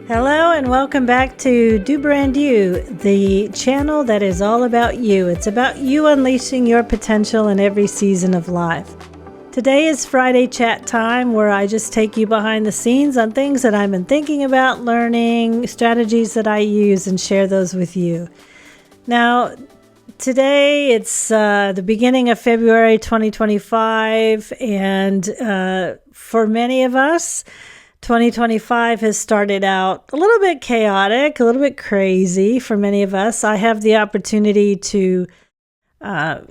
Hello and welcome back to Do Brand You, the channel that is all about you. It's about you unleashing your potential in every season of life. Today is Friday chat time, where I just take you behind the scenes on things that I've been thinking about, learning, strategies that I use, and share those with you. Now, today it's the beginning of February 2025, and for many of us, 2025 has started out a little bit chaotic, a little bit crazy for many of us. I have the opportunity to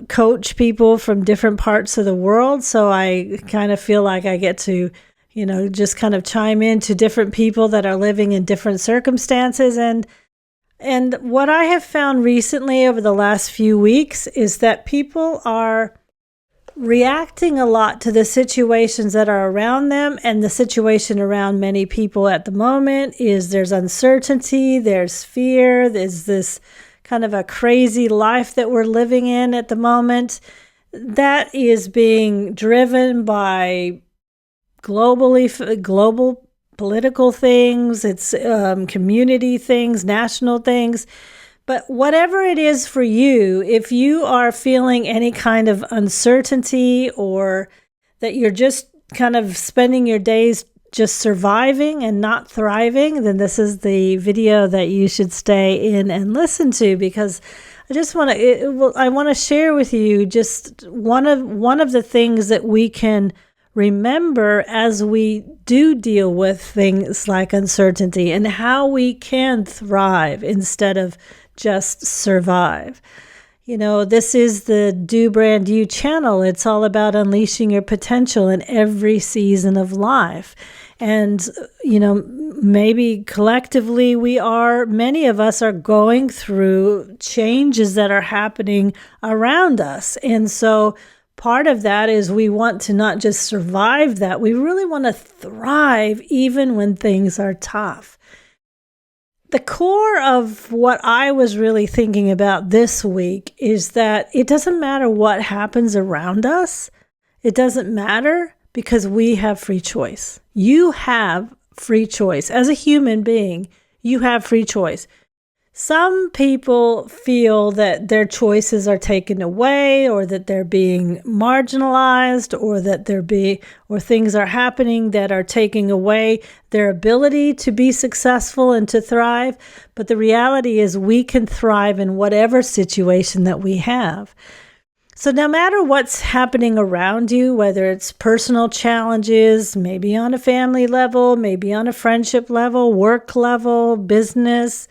coach people from different parts of the world, so I kind of feel like I get to, just kind of chime into different people that are living in different circumstances. And what I have found recently over the last few weeks is that people are reacting a lot to the situations that are around them, and the situation around many people at the moment is there's uncertainty, there's fear, there's this kind of a crazy life that we're living in at the moment that is being driven by global political things, it's community things, national things. But whatever it is for you, if you are feeling any kind of uncertainty, or that you're just kind of spending your days just surviving and not thriving, then this is the video that you should stay in and listen to, because I want to share with you just one of the things that we can remember as we do deal with things like uncertainty, and how we can thrive instead of just survive. This is the Do Brand You channel. It's all about unleashing your potential in every season of life. And, maybe collectively many of us are going through changes that are happening around us. And so part of that is we want to not just survive that, we really want to thrive even when things are tough. The core of what I was really thinking about this week is that it doesn't matter what happens around us. It doesn't matter, because we have free choice. You have free choice. As a human being, you have free choice. Some people feel that their choices are taken away, or that they're being marginalized, or things are happening that are taking away their ability to be successful and to thrive. But the reality is we can thrive in whatever situation that we have. So no matter what's happening around you, whether it's personal challenges, maybe on a family level, maybe on a friendship level, work level, business,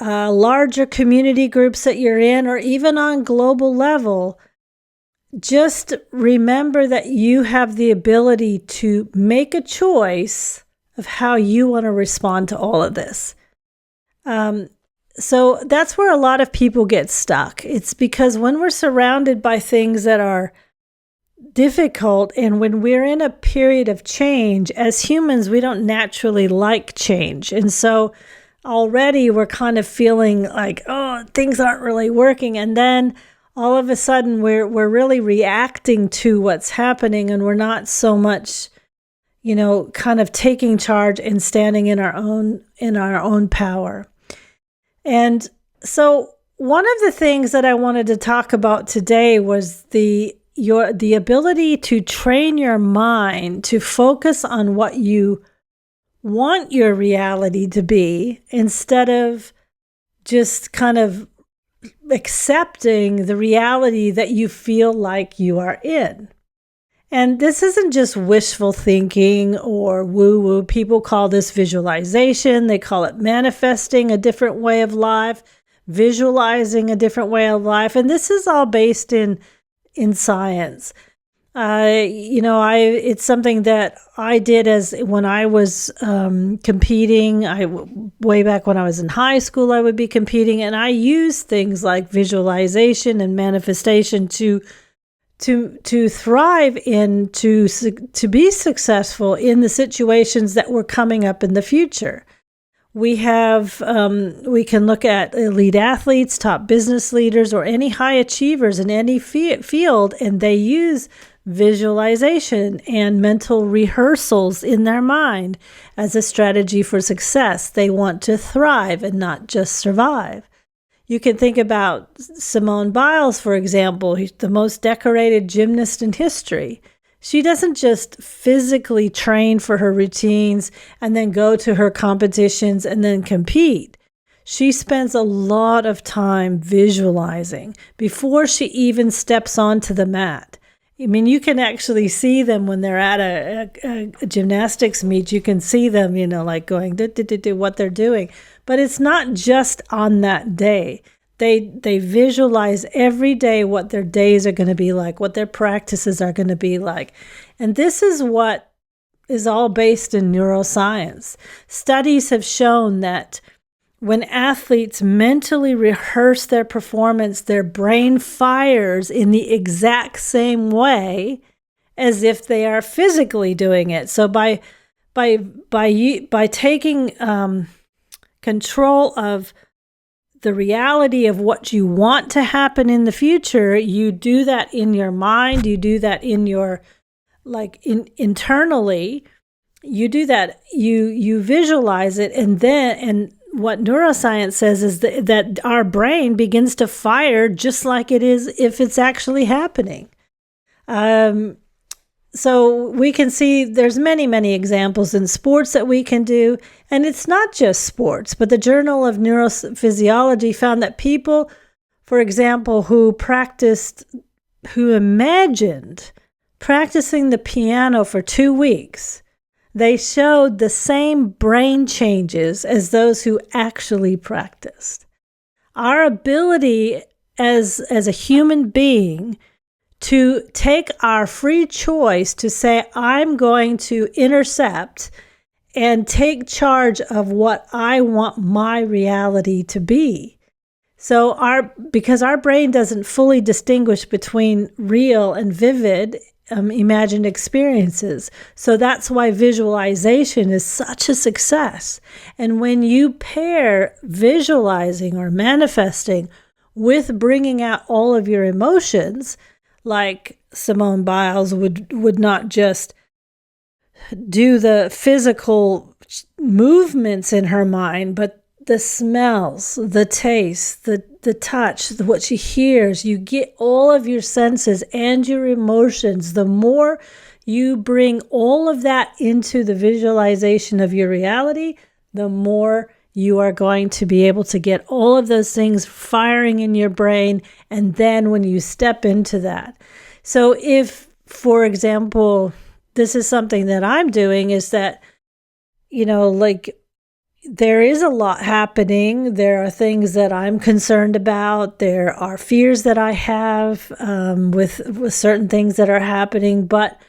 larger community groups that you're in, or even on global level, just remember that you have the ability to make a choice of how you want to respond to all of this. So that's where a lot of people get stuck. It's because when we're surrounded by things that are difficult, and when we're in a period of change, as humans, we don't naturally like change. And so already we're kind of feeling like, oh, things aren't really working. And then all of a sudden we're really reacting to what's happening, and we're not so much, kind of taking charge and standing in our own power. And so one of the things that I wanted to talk about today was the ability to train your mind to focus on what you want your reality to be, instead of just kind of accepting the reality that you feel like you are in. And this isn't just wishful thinking or woo-woo. People call this visualization. They call it manifesting a different way of life, visualizing a different way of life. And this is all based in science. It's something that I did when I was competing. Way back when I was in high school, I would be competing, and I used things like visualization and manifestation to thrive in, to be successful in the situations that were coming up in the future. We can look at elite athletes, top business leaders, or any high achievers in any field, and they use visualization and mental rehearsals in their mind as a strategy for success. They want to thrive and not just survive. You can think about Simone Biles, for example, the most decorated gymnast in history. She doesn't just physically train for her routines and then go to her competitions and then compete. She spends a lot of time visualizing before she even steps onto the mat. I mean, you can actually see them when they're at a gymnastics meet. You can see them, like going, what they're doing. But it's not just on that day. They visualize every day what their days are going to be like, what their practices are going to be like. And this is what is all based in neuroscience. Studies have shown that when athletes mentally rehearse their performance, their brain fires in the exact same way as if they are physically doing it. So by taking control of the reality of what you want to happen in the future, you do that in your mind, you do that in your, internally, you do that, you visualize it, and what neuroscience says is that our brain begins to fire just like it is if it's actually happening. So we can see there's many, many examples in sports that we can do. And it's not just sports, but the Journal of Neurophysiology found that people, for example, who imagined practicing the piano for 2 weeks, they showed the same brain changes as those who actually practiced. Our ability as a human being to take our free choice to say, I'm going to intercept and take charge of what I want my reality to be. So because our brain doesn't fully distinguish between real and vivid imagined experiences. So that's why visualization is such a success. And when you pair visualizing or manifesting with bringing out all of your emotions, like Simone Biles would not just do the physical movements in her mind, but the smells, the taste, the touch, what she hears. You get all of your senses and your emotions. The more you bring all of that into the visualization of your reality, the more you are going to be able to get all of those things firing in your brain. And then when you step into that. So if, for example, this is something that I'm doing, is that, there is a lot happening. There are things that I'm concerned about. There are fears that I have with certain things that are happening. But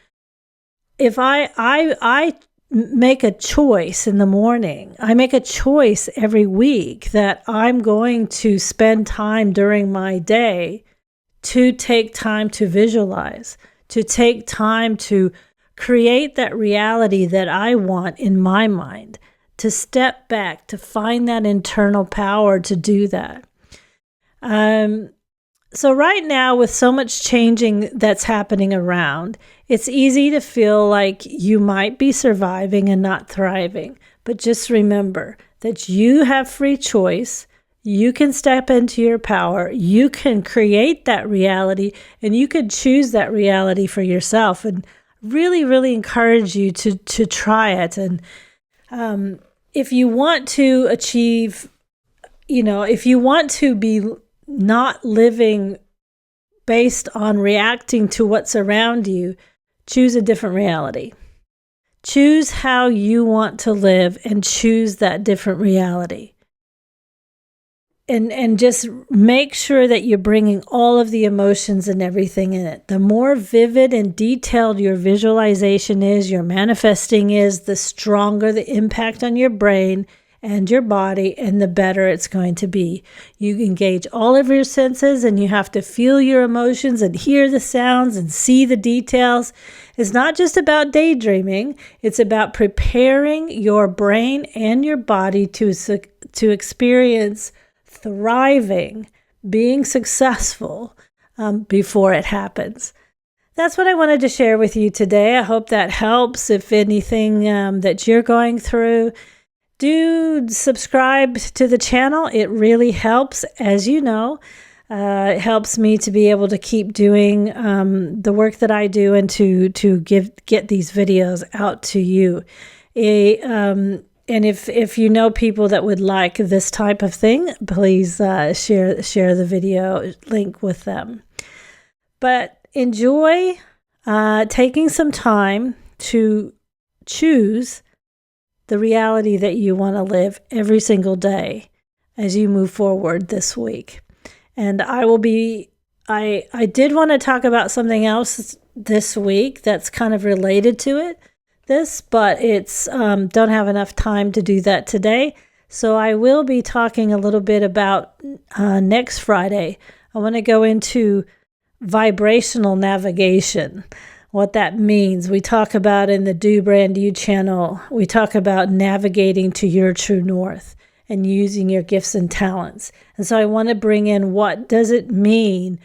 if I make a choice in the morning, I make a choice every week that I'm going to spend time during my day to take time to visualize, to take time to create that reality that I want in my mind, to step back, to find that internal power to do that. So right now, with so much changing that's happening around, it's easy to feel like you might be surviving and not thriving. But just remember that you have free choice. You can step into your power. You can create that reality, and you could choose that reality for yourself. And really, really encourage you to try it. And if you want to achieve, if you want to be not living based on reacting to what's around you, choose a different reality. Choose how you want to live and choose that different reality. And just make sure that you're bringing all of the emotions and everything in it. The more vivid and detailed your visualization is, your manifesting is, the stronger the impact on your brain and your body, and the better it's going to be. You engage all of your senses, and you have to feel your emotions and hear the sounds and see the details. It's not just about daydreaming. It's about preparing your brain and your body to experience thriving, being successful before it happens. That's what I wanted to share with you today. I hope that helps. If anything that you're going through, do subscribe to the channel. It really helps, as you know. It helps me to be able to keep doing the work that I do and to get these videos out to you. And if you know people that would like this type of thing, please share the video link with them. But enjoy taking some time to choose the reality that you want to live every single day as you move forward this week. And I did want to talk about something else this week that's kind of related to this, but it's don't have enough time to do that today. So I will be talking a little bit about next Friday. I want to go into vibrational navigation, what that means. We talk about in the Do Brand You channel, we talk about navigating to your true north and using your gifts and talents. And so I want to bring in, what does it mean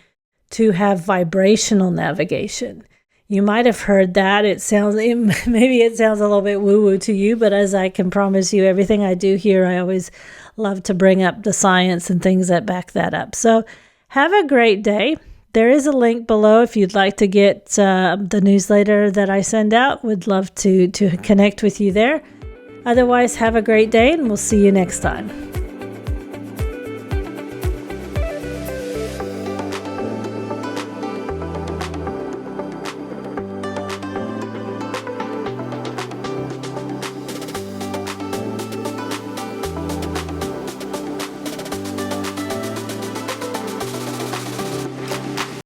to have vibrational navigation? You might have heard that. Maybe it sounds a little bit woo-woo to you, but as I can promise you, everything I do here, I always love to bring up the science and things that back that up. So have a great day. There is a link below if you'd like to get the newsletter that I send out. Would love to connect with you there. Otherwise, have a great day, and we'll see you next time.